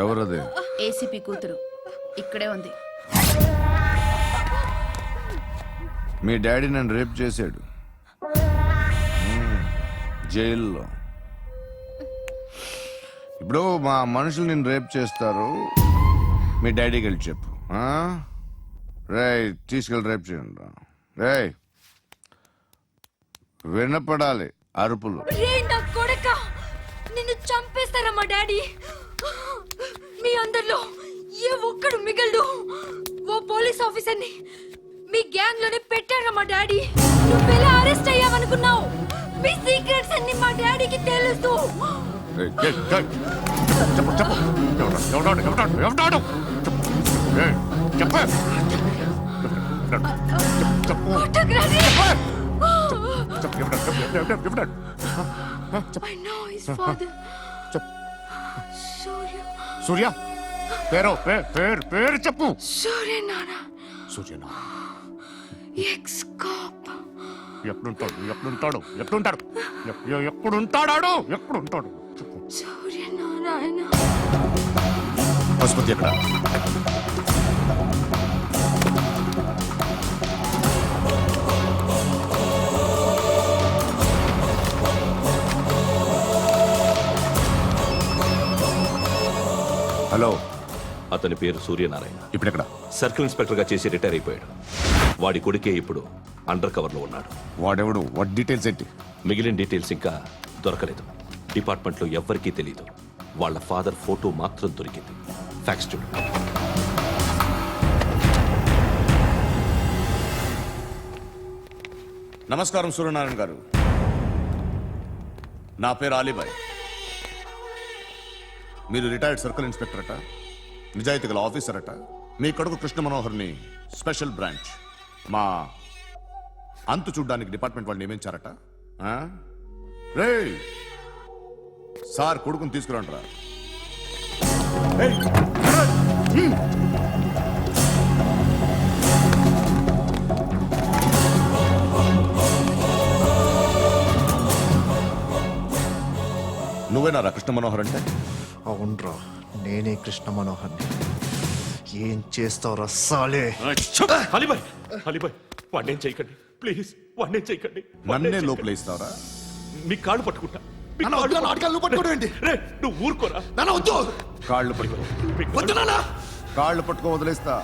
ఎవరది? ఏసీపీ కూతురు ఇక్కడే ఉంది. మీ డాడీ నన్ను రేప్ చేశాడు జైల్లో. ఇప్పుడు మా మనుషులు నిన్ను రేప్ చేస్తారు, మీ డాడీకి వెళ్ళి చెప్పు. రే తీసుకెళ్ళి రేప్ చేయండి. రే వినపడాలి అరుపులు. నిన్ను చంపేస్తారా మా డాడీ? మీ అందరిలో ఏ ఒక్కడు మిగలడు. ఓ పోలీస్ ఆఫీసర్ని మీ గ్యాంగ్ లోనే పెట్టారా మా డాడీ? నువ్వెలా అరెస్ట్ అయ్యావనుకున్నావు? మీ సీక్రెట్స్ అన్ని మా డాడీకి తెలుసు. సూర్య పేరు పేరు చెప్పు. సూర్యనారాయణ. Suryanarayana ex cop. ఎప్పుడుంటాడు సూర్యనారాయణ. ఆసుపత్రి ఎక్కడ? హలో, అతని పేరు సూర్యనారాయణ. ఇప్పుడెక్కడ? సర్కిల్ ఇన్స్పెక్టర్ గా చేసి రిటైర్ అయిపోయాడు. వాడి కొడుకే ఇప్పుడు అండర్ కవర్ లో ఉన్నాడు. వాడెవడు? వాట్ డీటెయిల్స్ ఏంటి? మిగిలిన డీటెయిల్స్ ఇంకా దొరకలేదు. డిపార్ట్మెంట్ లో ఎవ్వరికీ తెలీదు. వాళ్ళ ఫాదర్ ఫోటో మాత్రం దొరికింది. ఫ్యాక్స్ చూడు. నమస్కారం సూర్యనారాయణ గారు. నా పేరు అలీబాయ్. మీరు రిటైర్డ్ సర్కిల్ ఇన్స్పెక్టర్ అట, నిజాయితీ గల ఆఫీసర్ అట. మీ కొడుకు కృష్ణ మనోహర్ని స్పెషల్ బ్రాంచ్ మా అంతు చూడ్డానికి డిపార్ట్మెంట్ వాళ్ళు నియమించారట. రే సార్ కొడుకుని తీసుకురండి రా. నువ్వేనారా కృష్ణ మనోహర్ అంటే? అవునరా, నేనే కృష్ణ మనోహర్ని. ఏం చేస్తావురా సాలే? అలీబాయ్ వాడినేం చేయకండి ప్లీజ్, వాడినేం చేయకండి. నన్నే లోపలేస్తావరా? మీ కాళ్ళు పట్టుకుంటా. నువ్వు ఊరుకోరా. కాళ్ళు పట్టుకో. కాళ్ళు పట్టుకో వదిలేస్తా.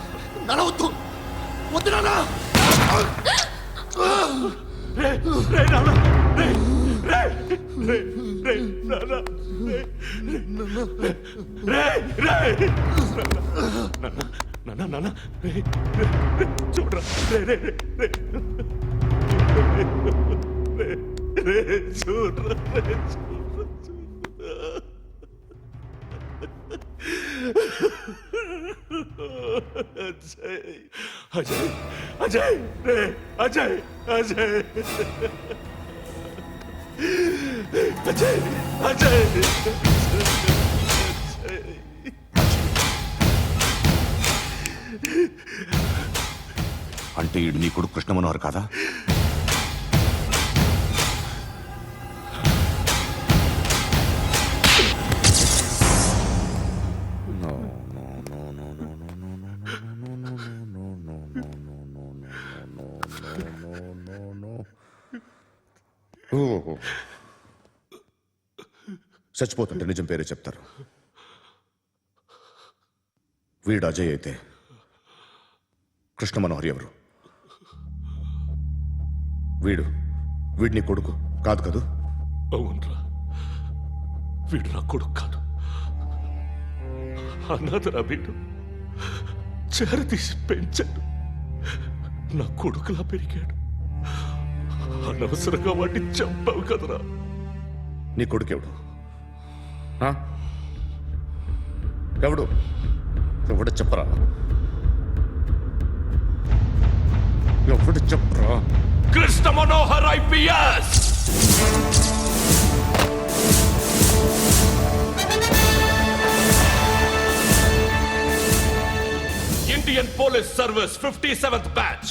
చూడరా అజయ్ అజయ్ అజయ్ అజయ్ అజయ్ అజయ్ అంటే ఈడు నీ కొడుకు కృష్ణ మనోహర్ కాదా? చచ్చిపోతుంటే నిజం పేరే చెప్తారు. వీడు అజయ్ అయితే కృష్ణ మనోహర్ ఎవరు? వీడిని కొడుకు కాదు కదూ? అవునరా, వీడు నా కొడుకు కాదు. అనాథరా వీడు. చేరతీసి పెంచాడు. నా కొడుకులా పెరిగాడు. అనవసరంగా వాడిని చంపావు కదరా. నీ కొడుకెవడు? ఎవడు? ఎవడు చెప్పరా? ఎవడు చెప్పరా? Krishna Manohar IPS. Indian police service 57th batch.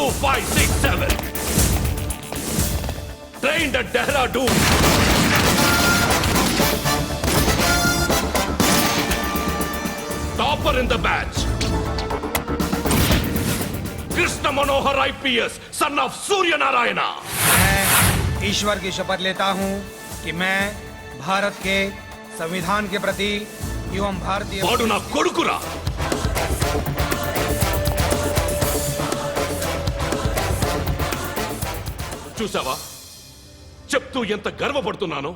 2567. Trained at Dehradun. Topper in the batch. Krishna Manohar IPS, son of Surya Narayana. मैं ईश्वर की शपथ लेता हूं कि मैं भारत के संविधान के प्रति एवं भारतीय వాడు నా కొడుకురా. చూసావా, చెప్తూ ఎంత గర్వపడుతున్నానో.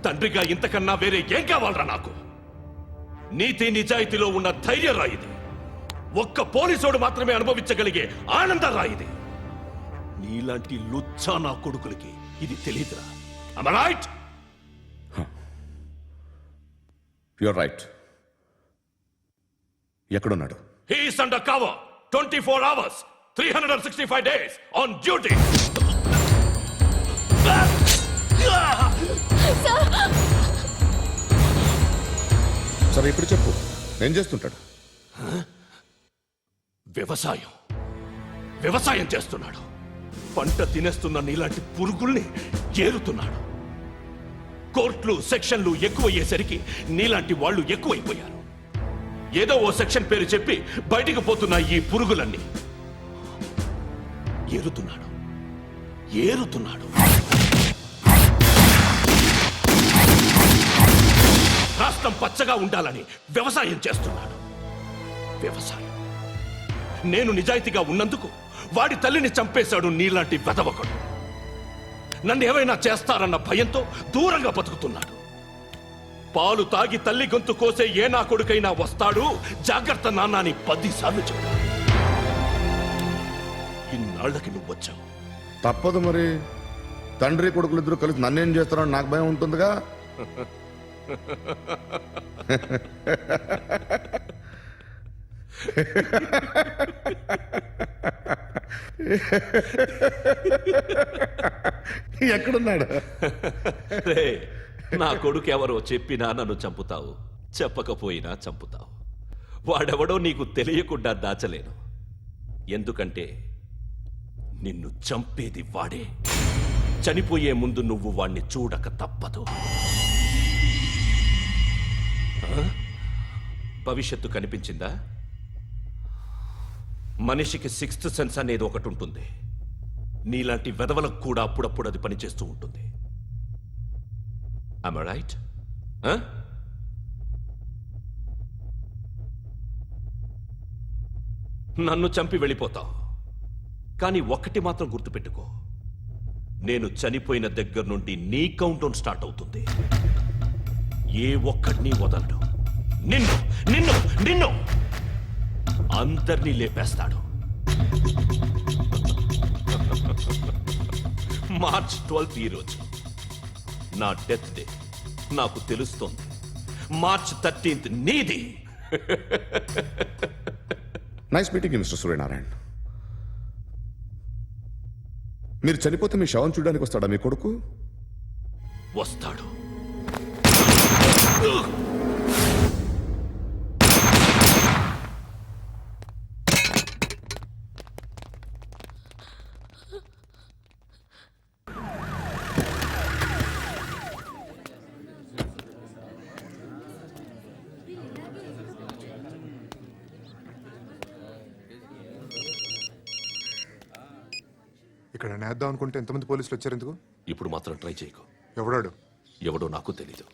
తండ్రిగా ఇంతకన్నా వేరే ఏం కావాలరా నాకు? నీతి నిజాయితీలో ఉన్న ధైర్యం రా ఇది. ఒక్క పోలీసోడు మాత్రమే అనుభవించగలిగే ఆనందం రా ఇది. నీలాంటి లుచ్చా నా కొడుకులకి ఇది తెలియదురా. Am I right? You're right. ఎక్కడున్నాడు? He is under cover 24 hours 365 days on duty. సరే ఇప్పుడు చెప్పు, ఏం చేస్తుంటాడు? వ్యవసాయం చేస్తున్నాడు. పంట తినేస్తున్న నీలాంటి పురుగుల్ని ఏరుతున్నాడు. కోర్టులు సెక్షన్లు ఎక్కువయ్యేసరికి నీలాంటి వాళ్ళు ఎక్కువైపోయారు. ఏదో ఓ సెక్షన్ పేరు చెప్పి బయటికి పోతున్న ఈ పురుగులన్నీ ఏరుతున్నాడు. రాష్ట్రం పచ్చగా ఉండాలని వ్యవసాయం చేస్తున్నాడు. నేను నిజాయితీగా ఉన్నందుకు వాడి తల్లిని చంపేశాడు నీలాంటి వెధవకుడు. నన్ను ఏమైనా చేస్తారన్న భయంతో దూరంగా బతుకుతున్నాడు. పాలు తాగి తల్లి గొంతు కోసే ఏ నా కొడుకైనా వస్తాడు, జాగ్రత్త నాన్న అని 10 సార్లు చెప్పాడు. ఇన్నాళ్ళకి నువ్వు వచ్చావు. తప్పదు మరి. తండ్రి కొడుకులిద్దరూ కలిసి నన్నేం చేస్తారని నాకు భయం ఉంటుందిగా. ఎక్కడున్నాడు? రే, నా కొడుకు ఎవరో చెప్పినా నన్ను చంపుతావు, చెప్పకపోయినా చంపుతావు. వాడెవడో నీకు తెలియకుండా దాచలేను. ఎందుకంటే నిన్ను చంపేది వాడే. చనిపోయే ముందు నువ్వు వాణ్ణి చూడక తప్పదు. భవిష్యత్తు కనిపించిందా? మనిషికి 6th సెన్స్ అనేది ఒకటి ఉంటుంది. నీలాంటి వెధవలకు కూడా అప్పుడప్పుడు అది పనిచేస్తూ ఉంటుంది. Am I right? నన్ను చంపి వెళ్ళిపోతావు. కానీ ఒక్కటి మాత్రం గుర్తుపెట్టుకో, నేను చనిపోయిన దగ్గర నుండి నీ కౌంటౌన్ స్టార్ట్ అవుతుంది. ఏ ఒక్కడిని వదలడు. నిన్ను నిన్ను నిన్ను అందరినీ లేపేస్తాడు. మార్చ్ 12 ఈ రోజు నా డెత్ డే. నాకు తెలుస్తోంది. మార్చ్ 13 నీది. Nice meeting mister Suryanarayan. మీరు చనిపోతే మీ శవం చూడడానికి వస్తాడా మీ కొడుకు? వస్తాడు. ఇక్కడ నేద్దాం అనుకుంటే ఎంతమంది పోలీసులు వచ్చారు ఎందుకు? ఇప్పుడు మాత్రం ట్రై చేయకు. ఎవడాడు? ఎవడో నాకు తెలీదు.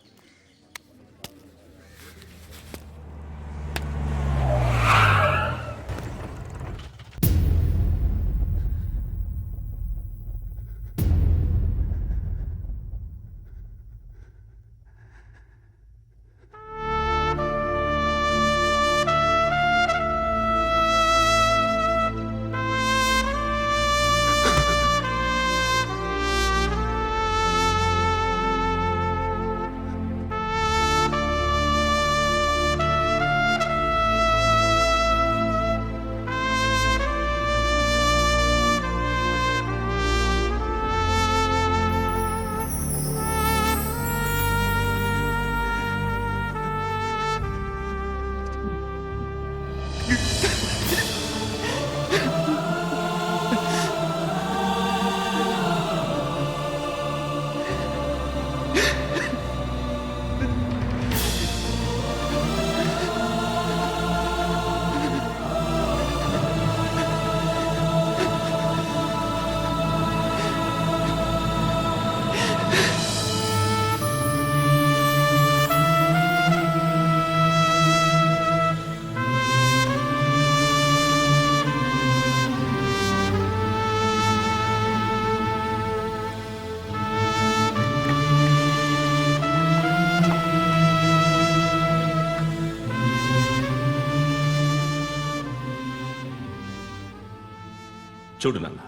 చూడు నాన్న,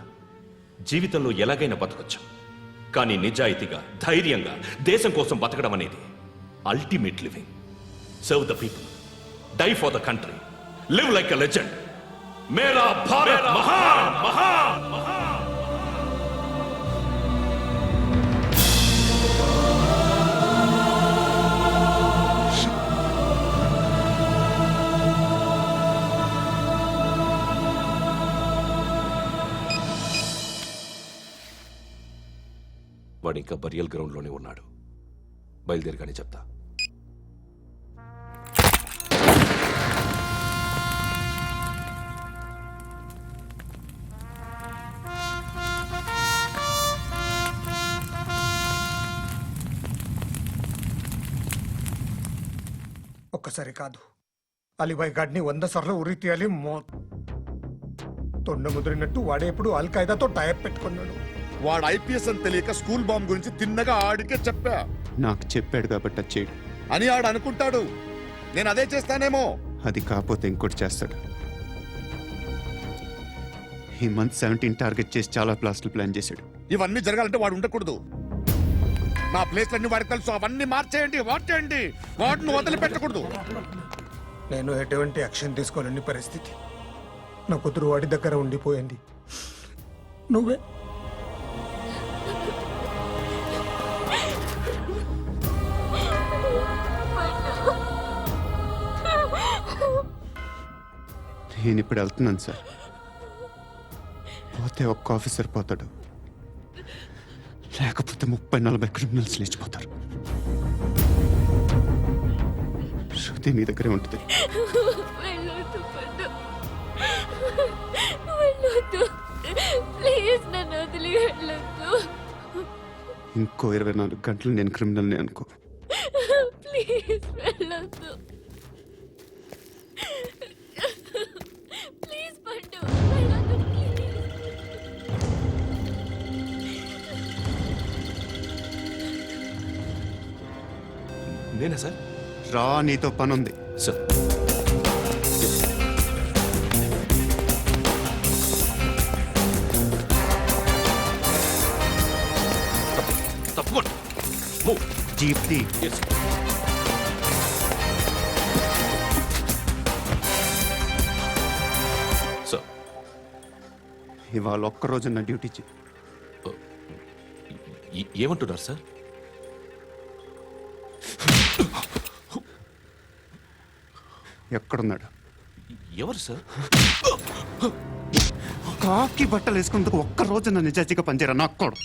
జీవితంలో ఎలాగైనా బతకొచ్చు, కానీ నిజాయితీగా ధైర్యంగా దేశం కోసం బతకడం అనేది ultimate living. Serve the people, die for the country, live like a legend. మేరా భారత్ మహాన్ మహాన్ మహాన్. వాడు ఇంకా బరియల్ గ్రౌండ్లోనే ఉన్నాడు. బయలుదేరగానే చెప్తా. ఒక్కసారి కాదు, అలీబాయ్ గాడిని 100 సార్లు ఉరి తీయాలి. తొండ ముదిరినట్టు వాడేప్పుడు అల్ ఖైదాతో టైప్ పెట్టుకున్నాడు. వాడు ఐపీఎస్ అని తెలియక స్కూల్ బాంబ్ గురించి తిన్నగా ఆడికే చెప్పా నాకు చెప్పాడు కాబట్టి అది చేయడు. అని ఆడు అనుకుంటాడు. నేను అదే చేస్తానేమో. అది కాకపోతే ఇంకోటి చేస్తాడు. ఈ మంత్ 17 టార్గెట్ చేసి చాలా ప్లాస్టులు ప్లాన్ చేశాడు. ఇవన్నీ జరగాలంటే వాడు ఉండకూడదు. నా ప్లేస్లన్నీ వాడికి తెలుసు. అవన్నీ మార్చేయండి, వాటేయండి. వాటిని వదిలిపెట్టకూడదు. నేను ఎటువంటి యాక్షన్ తీసుకోలేని పరిస్థితి. నా కూతురు వాడి దగ్గర ఉండిపోయింది. నువ్వే నేను ఇప్పుడు వెళ్తున్నాను సార్. పోతే ఒక్క ఆఫీసర్ పోతాడు, లేకపోతే 30-40 క్రిమినల్స్ లేచిపోతారు. శృతి నీ దగ్గరే ఉంటుంది. వెళ్ళొద్దు పండు, వెళ్ళొద్దు ప్లీజ్, నన్ను వదిలి వెళ్ళొద్దు. ఇంకో 24 గంటలు నేను క్రిమినల్ని అనుకో. ప్లీజ్ వెళ్ళొద్దు, ప్లీజ్ పండు వెళ్ళొద్దు ప్లీజ్. నేనా సార్? రా, నీతో పని ఉంది. సార్, తప్పకుండా. Move. Jeep the. Yes. Sir, ఇవాళ ఒక్కరోజు నా డ్యూటీ చేయి. ఏమంటున్నారు సార్? ఎక్కడున్నాడు? ఎవరు సార్? కాకి బట్టలు వేసుకున్నందుకు ఒక్కరోజు నా నిజాయితీగా పనిచేయరా నాకు కూడా.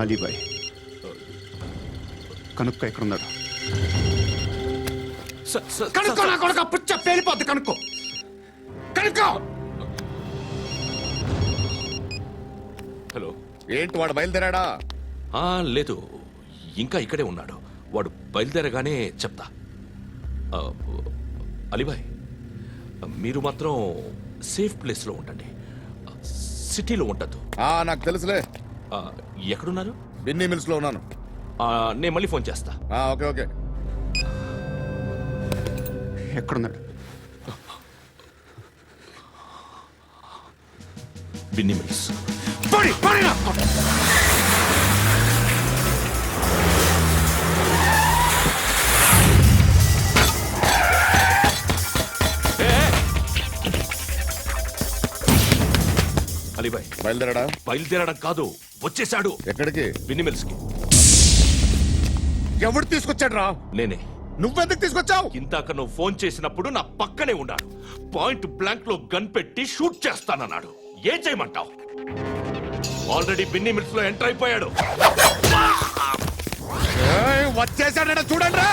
అలీబాయ్ కనుక్కో, ఎక్కడున్నాడు? కనుక్కో నా కొడుకు. పుచ్చ పేలిపోద్ది. కనుక్కో, కనుక్కో. హలో. ఏంటి వాడు బయలుదేరాడా? లేదు, ఇంకా ఇక్కడే ఉన్నాడు. వాడు బయలుదేరగానే చెప్తా. అలీబాయ్, మీరు మాత్రం సేఫ్ ప్లేస్లో ఉండండి, సిటీలో ఉండద్దు. నాకు తెలుసులే. ఎక్కడున్నారు? బిన్నీ మిల్స్ లో ఉన్నాను. నేను మళ్ళీ ఫోన్ చేస్తా. Okay okay. ఎక్కడున్నాడు? బిన్నీ మిల్స్. అలీబాయ్ బయలుదేరాడా? బయలుదేరడం కాదు, వచ్చేశాడు. ఎక్కడికి? బిన్నీ మిల్స్ కి. ఎవడు తీసుకొచ్చాడు రా? నేనే. నువ్వెందుకు తీసుకొచ్చావు? ఇందాక నువ్వు ఫోన్ చేసినప్పుడు నా పక్కనే ఉన్నాడు. పాయింట్ బ్లాంక్ లో గన్ పెట్టి షూట్ చేస్తానన్నాడు. ఏం చేయమంటావు? ఆల్రెడీ బిన్నీ మిల్స్ లో ఎంటర్ అయిపోయాడు. వచ్చేసాడ చూడండి.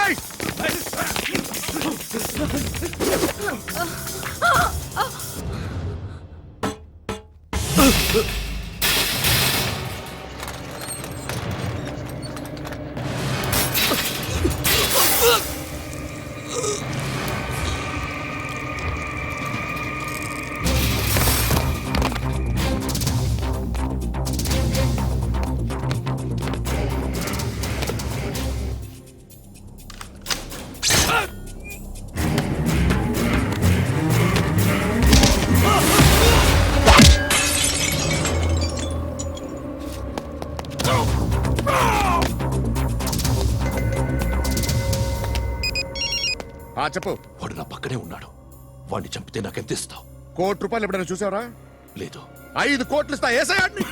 చెప్పు. వాడు నా పక్కనే ఉన్నాడు. వాడిని చంపితే నాకెంత ఇస్తావు? ₹1,00,00,000 ఎప్పుడైనా చూసావరా? లేదు. 5 కోట్లు ఇస్తా. ఏసయాడిని.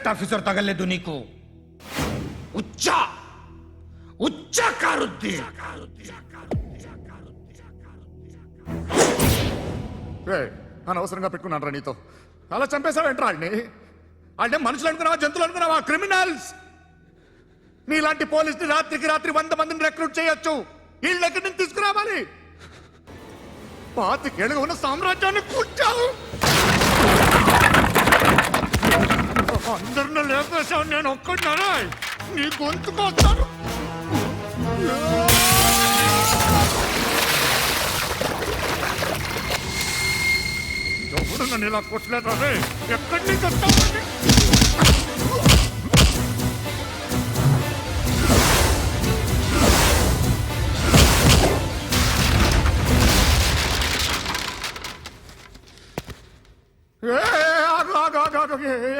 కరెక్ట్ ఆఫీసర్ తగలేదు నీకు ఉచ్చా ఉచ్చా కారుద్ది అనవసరంగా పెట్టుకున్నాను రా నీతో అలా చంపేశావేంట్రా వాళ్ళని వాళ్ళే మనుషులు అనుకున్నావా జంతువులు అనుకున్నావా క్రిమినల్స్ నీలాంటి పోలీసుని రాత్రికి రాత్రి 100 మందిని రిక్రూట్ చేయొచ్చు వీళ్ళ దగ్గర నుంచి తీసుకురావాలి 25 ఏళ్ళుగా ఉన్న సామ్రాజ్యాన్ని కూర్చావు అందరిని లేపేశావు నేను ఒక్కడినారా నీ గొంతుకొస్తాను ఎవడు నన్ను ఇలా కొట్టలేదా రే ఎక్కడి నుంచి వస్తావు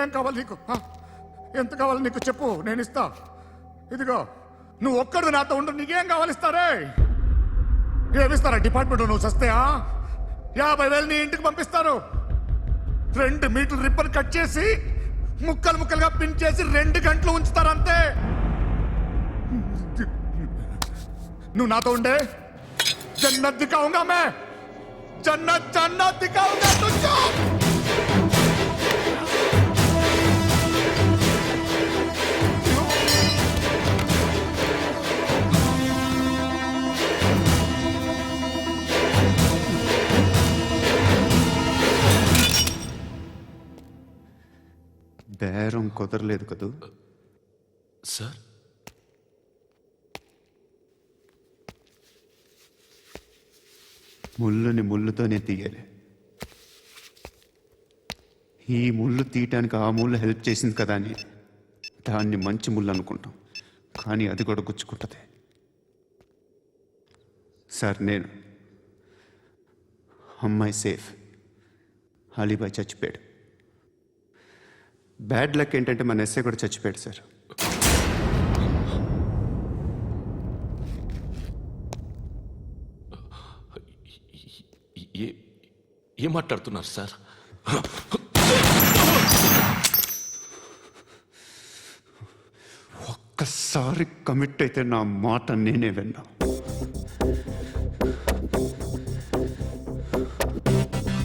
ఏం కావాలి నీకు ఎంత కావాలి నీకు చెప్పు నేను ఇస్తా ఇదిగో నువ్వు ఒక్కడు నాతో ఉండు నీకేం కావాలి ఇస్తారే ఏమిస్తారా డిపార్ట్మెంట్ నువ్వు చస్తేయా 50,000 నీ ఇంటికి పంపిస్తారు 2 మీటర్లు రిబ్బన్ కట్ చేసి ముక్కలు ముక్కలుగా పిన్ చేసి 2 గంటలు ఉంచుతారు అంతే నువ్వు నాతో ఉండే జన్నత్ దిఖాऊंगा मैं जन्नत जन्नत दिखाऊंगा तुझको బేరం కుదరలేదు కదూ సార్ ముళ్ళుని ముళ్ళుతోనే తీయాలి ఈ ముళ్ళు తీయటానికి ఆ ముళ్ళు హెల్ప్ చేసింది కదా అని దాన్ని మంచి ముళ్ళు అనుకుంటాం కానీ అది కూడా గుచ్చుకుంటుంది సార్ నేను అమ్మాయి సేఫ్ అలీబాయ్ చచ్చిపోయాడు బ్యాడ్ లక్ ఏంటంటే మన ఎస్ఐ కూడా చచ్చిపోయాడు సార్ ఏం మాట్లాడుతున్నారు సార్ ఒక్కసారి కమిట్ అయితే నా మాట నేనే విన్నా